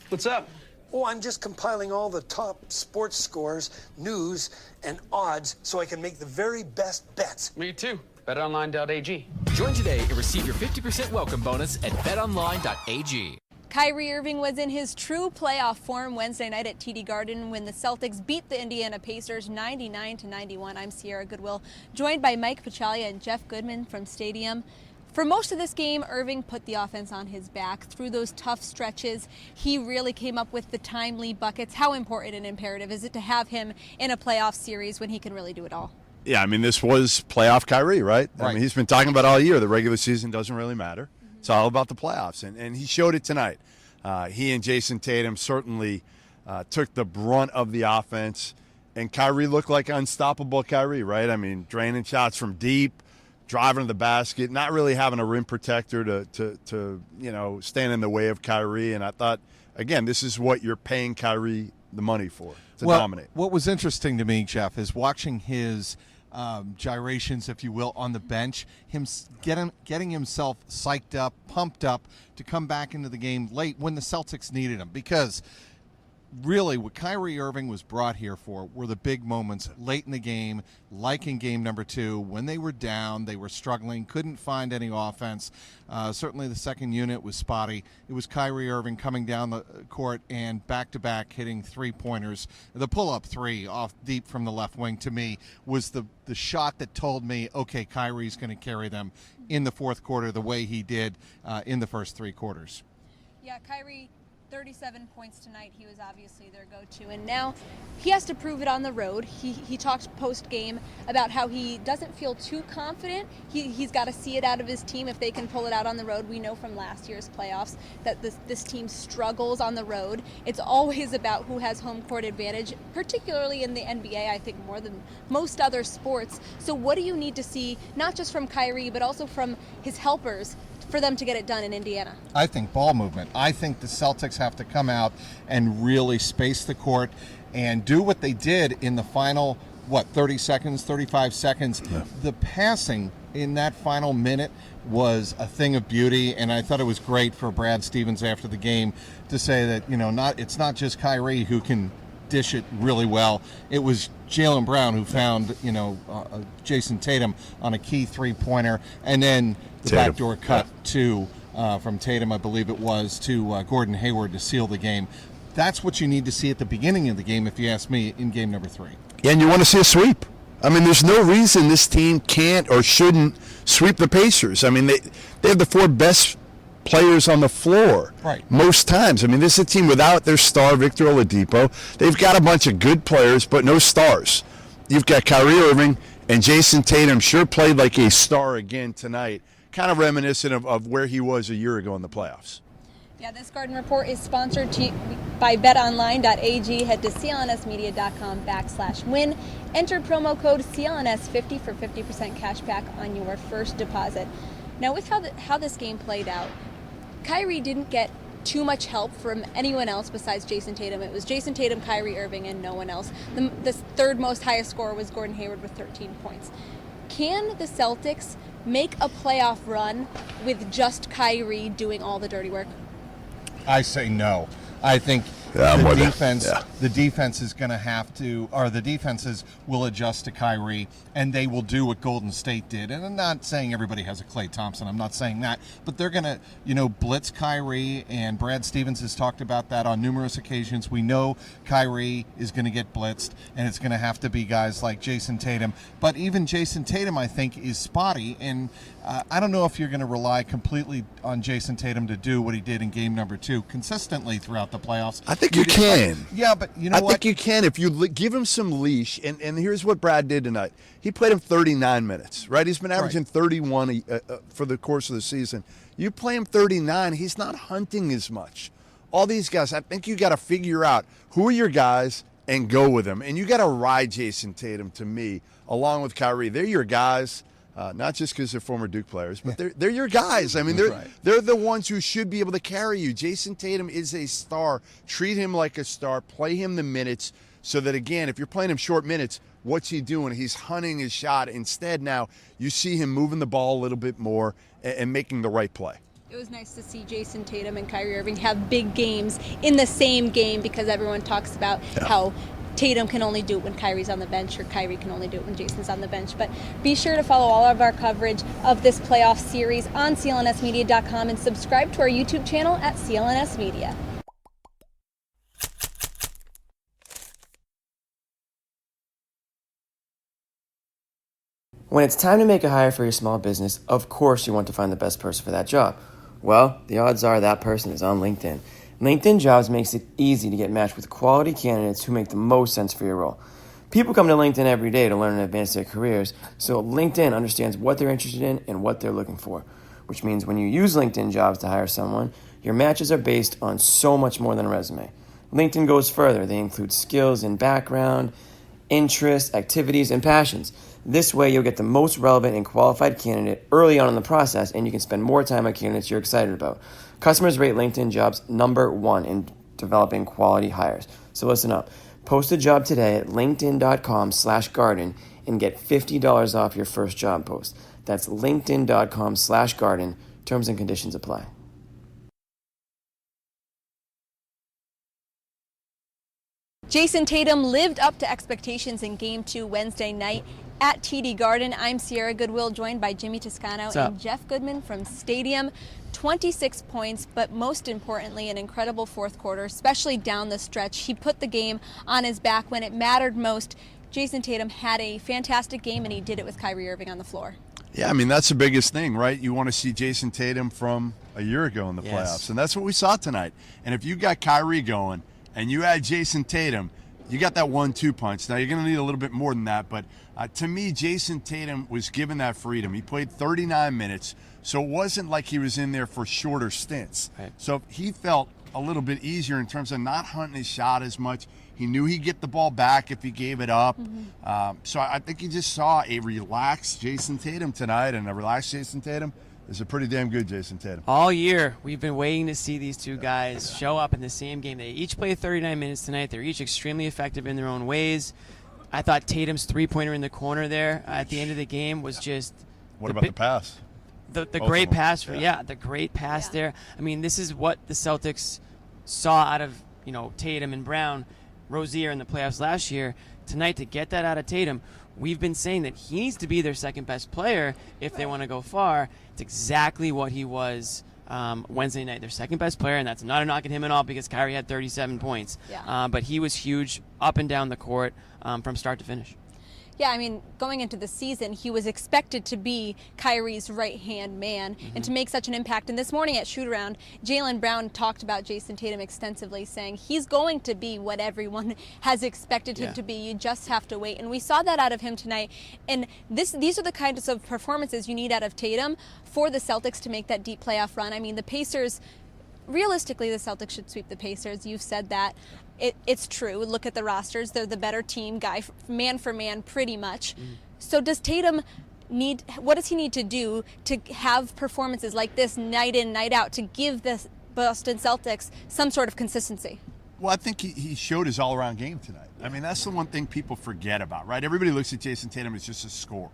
What's up? Oh, I'm just compiling all the top sports scores, news, and odds so I can make the very best bets. Me too. BetOnline.ag. Join today and receive your 50% welcome bonus at betonline.ag. Kyrie Irving was in his true playoff form Wednesday night at TD Garden when the Celtics beat the Indiana Pacers 99-91. I'm Sierra Goodwill, joined by Mike Petraglia and Jeff Goodman from Stadium. For most of this game, Irving put the offense on his back. Through those tough stretches, he really came up with the timely buckets. How important and imperative is it to have him in a playoff series when he can really do it all? Yeah, I mean, this was playoff Kyrie, right? I mean, he's been talking about all year. The regular season doesn't really matter. It's all about the playoffs, and he showed it tonight. He and Jayson Tatum certainly took the brunt of the offense, and Kyrie looked like unstoppable Kyrie, right? I mean, draining shots from deep, driving to the basket, not really having a rim protector to stand in the way of Kyrie. And I thought, again, this is what you're paying Kyrie the money for, to dominate. What was interesting to me, Jeff, is watching his gyrations, if you will, on the bench, him getting himself psyched up, pumped up to come back into the game late when the Celtics needed him. Because really what Kyrie Irving was brought here for were the big moments late in the game, like in game number 2, when they were down, they were struggling, couldn't find any offense. Certainly the second unit was spotty. It was Kyrie Irving coming down the court and back-to-back hitting three-pointers. The pull-up three off deep from the left wing, to me, was the shot that told me, okay, Kyrie's going to carry them in the fourth quarter the way he did in the first 3 quarters. Yeah, Kyrie, 37 points tonight. He was obviously their go-to, and now he has to prove it on the road. He talked post-game about how he doesn't feel too confident. He's got to see it out of his team if they can pull it out on the road. We know from last year's playoffs that this team struggles on the road. It's always about who has home court advantage, particularly in the NBA, I think, more than most other sports. So what do you need to see, not just from Kyrie, but also from his helpers, for them to get it done in Indiana? I think ball movement. I think the Celtics have to come out and really space the court and do what they did in the final, 30 seconds, 35 seconds. Yeah. The passing in that final minute was a thing of beauty, and I thought it was great for Brad Stevens after the game to say that, it's not just Kyrie who can dish it really well. It was Jaylen Brown who found, Jayson Tatum on a key three-pointer, and then the backdoor cut from Tatum, I believe it was, to Gordon Hayward to seal the game. That's what you need to see at the beginning of the game, if you ask me, in game number 3. Yeah, and you want to see a sweep. I mean, there's no reason this team can't or shouldn't sweep the Pacers. I mean, they have the 4 best players on the floor most times. I mean, this is a team without their star, Victor Oladipo. They've got a bunch of good players, but no stars. You've got Kyrie Irving, and Jayson Tatum sure played like a star again tonight, kind of reminiscent of where he was a year ago in the playoffs. Yeah, this Garden Report is sponsored by betonline.ag. Head to clns.media.com/win. Enter promo code CLNS50 for 50% cash back on your first deposit. Now, with how this game played out, Kyrie didn't get too much help from anyone else besides Jayson Tatum. It was Jayson Tatum, Kyrie Irving, and no one else. The third most highest scorer was Gordon Hayward with 13 points. Can the Celtics make a playoff run with just Kyrie doing all the dirty work? I say no. I think the defense is going to have to, or the defenses will adjust to Kyrie, and they will do what Golden State did. And I'm not saying everybody has a Klay Thompson. I'm not saying that. But they're going to, blitz Kyrie, and Brad Stevens has talked about that on numerous occasions. We know Kyrie is going to get blitzed, and it's going to have to be guys like Jayson Tatum. But even Jayson Tatum, I think, is spotty, and I don't know if you're going to rely completely on Jayson Tatum to do what he did in game number 2 consistently throughout the playoffs. I think you can. Yeah, but you know what? I think you can if you give him some leash. And here's what Brad did tonight. He played him 39 minutes, right? He's been averaging 31 for the course of the season. You play him 39, he's not hunting as much. All these guys, I think you got to figure out who are your guys and go with them. And you got to ride Jayson Tatum, to me, along with Kyrie. They're your guys. Not just because they're former Duke players, but they're your guys. I mean, they're the ones who should be able to carry you. Jayson Tatum is a star. Treat him like a star. Play him the minutes so that, again, if you're playing him short minutes, what's he doing? He's hunting his shot. Instead, now you see him moving the ball a little bit more and making the right play. It was nice to see Jayson Tatum and Kyrie Irving have big games in the same game, because everyone talks about how Tatum can only do it when Kyrie's on the bench, or Kyrie can only do it when Jayson's on the bench. But be sure to follow all of our coverage of this playoff series on clnsmedia.com and subscribe to our YouTube channel at CLNS Media. When it's time to make a hire for your small business, of course you want to find the best person for that job. Well, the odds are that person is on LinkedIn. LinkedIn Jobs makes it easy to get matched with quality candidates who make the most sense for your role. People come to LinkedIn every day to learn and advance their careers, so LinkedIn understands what they're interested in and what they're looking for, which means when you use LinkedIn Jobs to hire someone, your matches are based on so much more than a resume. LinkedIn goes further. They include skills and background, interests, activities, and passions. This way, you'll get the most relevant and qualified candidate early on in the process, and you can spend more time on candidates you're excited about. Customers rate LinkedIn Jobs #1 in developing quality hires. So listen up. Post a job today at linkedin.com/garden and get $50 off your first job post. That's linkedin.com/garden. Terms and conditions apply. Jayson Tatum lived up to expectations in Game 2 Wednesday night at TD Garden. I'm Sierra Goodwill, joined by Jimmy Toscano and Jeff Goodman from Stadium. 26 points, but most importantly, an incredible fourth quarter, especially down the stretch. He put the game on his back when it mattered most. Jayson Tatum had a fantastic game, and he did it with Kyrie Irving on the floor. Yeah, I mean, that's the biggest thing, right? You want to see Jayson Tatum from a year ago in the playoffs, and that's what we saw tonight. And if you got Kyrie going and you add Jayson Tatum, you got that 1-2 punch. Now, you're going to need a little bit more than that, but to me, Jayson Tatum was given that freedom. He played 39 minutes, so it wasn't like he was in there for shorter stints. Right. So he felt a little bit easier in terms of not hunting his shot as much. He knew he'd get the ball back if he gave it up. So I think you just saw a relaxed Jayson Tatum tonight, and a relaxed Jayson Tatum is a pretty damn good Jayson Tatum. All year, we've been waiting to see these two guys show up in the same game. They each played 39 minutes tonight. They're each extremely effective in their own ways. I thought Tatum's three-pointer in the corner there at the end of the game was just... What about the pass? The great pass. The great pass there. I mean, this is what the Celtics saw out of, Tatum and Brown, Rozier in the playoffs last year. Tonight, to get that out of Tatum, we've been saying that he needs to be their second-best player if they want to go far. It's exactly what he was Wednesday night, their second-best player, and that's not a knock at him at all because Kyrie had 37 points. But he was huge up and down the court from start to finish. Yeah, I mean, going into the season, he was expected to be Kyrie's right-hand man and to make such an impact. And this morning at shoot-around, Jaylen Brown talked about Jayson Tatum extensively, saying he's going to be what everyone has expected him to be. You just have to wait. And we saw that out of him tonight. And these are the kinds of performances you need out of Tatum for the Celtics to make that deep playoff run. I mean, the Pacers... Realistically, the Celtics should sweep the Pacers. You've said that. It's true. Look at the rosters. They're the better team, man for man, pretty much. So does Tatum what does he need to do to have performances like this night in, night out to give the Boston Celtics some sort of consistency? Well, I think he showed his all-around game tonight. I mean, that's the one thing people forget about, right? Everybody looks at Jayson Tatum as just a scorer.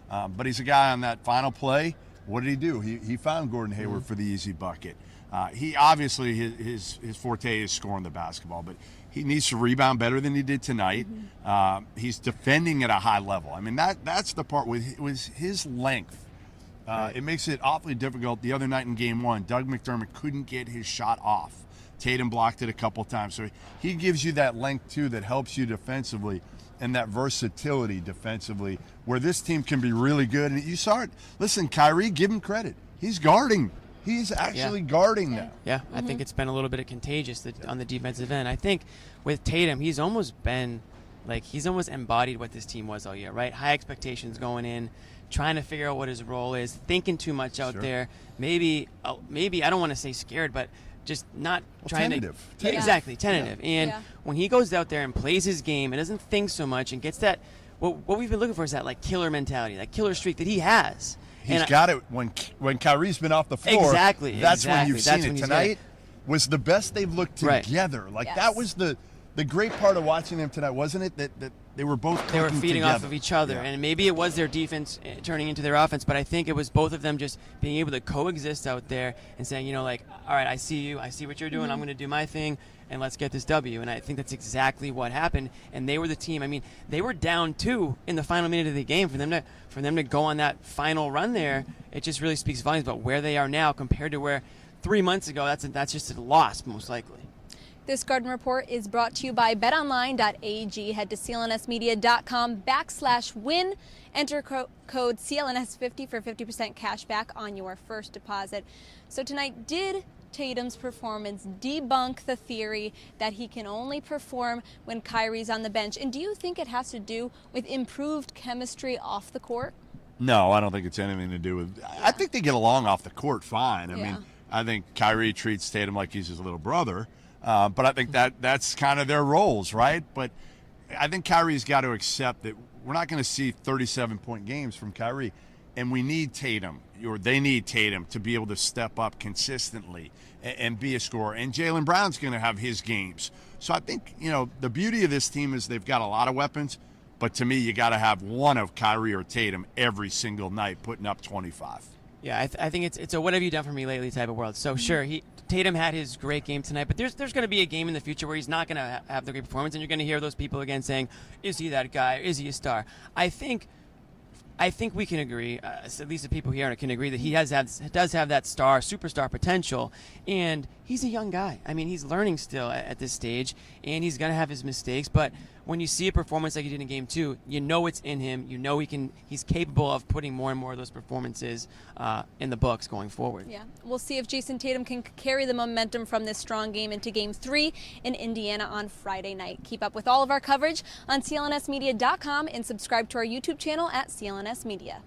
But he's a guy on that final play. What did he do? He found Gordon Hayward for the easy bucket. He obviously, his forte is scoring the basketball, but he needs to rebound better than he did tonight. He's defending at a high level. I mean, that's the part with his length. It makes it awfully difficult. The other night in Game 1, Doug McDermott couldn't get his shot off. Tatum blocked it a couple times. So he gives you that length, too, that helps you defensively and that versatility defensively where this team can be really good. And you saw it. Listen, Kyrie, give him credit. He's guarding. He's actually guarding now. Yeah, I think it's been a little bit of contagious on the defensive end. I think with Tatum, he's almost embodied what this team was all year, right? High expectations going in, trying to figure out what his role is, thinking too much out there. Maybe I don't want to say scared, but just not trying tentative. to. Yeah, exactly, tentative. And when he goes out there and plays his game and doesn't think so much and gets that, what we've been looking for is that like killer mentality, that killer streak that he has. He's got it when Kyrie's been off the floor. Exactly. That's when you've seen it. Tonight was the best they've looked together. Like that was the the great part of watching them tonight, wasn't it, that they were both They were clicking feeding together. off of each other, Yeah. and maybe it was their defense turning into their offense, but I think it was both of them just being able to coexist out there and saying, you know, like, all right, I see you, I see what you're doing, I'm going to do my thing, and let's get this W. And I think that's exactly what happened. And they were the team. I mean, they were down 2 in the final minute of the game. For them to go on that final run there, it just really speaks volumes about where they are now compared to where 3 months ago. That's just a loss, most likely. This Garden Report is brought to you by betonline.ag. Head to clnsmedia.com/win. Enter code CLNS50 for 50% cash back on your first deposit. So tonight, did Tatum's performance debunk the theory that he can only perform when Kyrie's on the bench? And do you think it has to do with improved chemistry off the court? No, I don't think it's anything to do with. I think they get along off the court fine. I mean, I think Kyrie treats Tatum like he's his little brother, but I think that's kind of their roles, right? But I think Kyrie's got to accept that we're not going to see 37-point games from Kyrie, and we need Tatum, or they need Tatum to be able to step up consistently and be a scorer. And Jaylen Brown's going to have his games. So I think, you know, the beauty of this team is they've got a lot of weapons. But to me, you got to have one of Kyrie or Tatum every single night putting up 25. Yeah, I think it's a what have you done for me lately type of world. So sure, Tatum had his great game tonight, but there's going to be a game in the future where he's not going to have the great performance, and you're going to hear those people again saying, is he that guy? Is he a star? I think we can agree, at least the people here can agree, that he does have that superstar potential, and he's a young guy. I mean, he's learning still at this stage, and he's going to have his mistakes, but when you see a performance like he did in Game 2, you know it's in him. You know he's capable of putting more and more of those performances in the books going forward. Yeah, we'll see if Jayson Tatum can carry the momentum from this strong game into Game 3 in Indiana on Friday night. Keep up with all of our coverage on clnsmedia.com and subscribe to our YouTube channel at CLNS Media.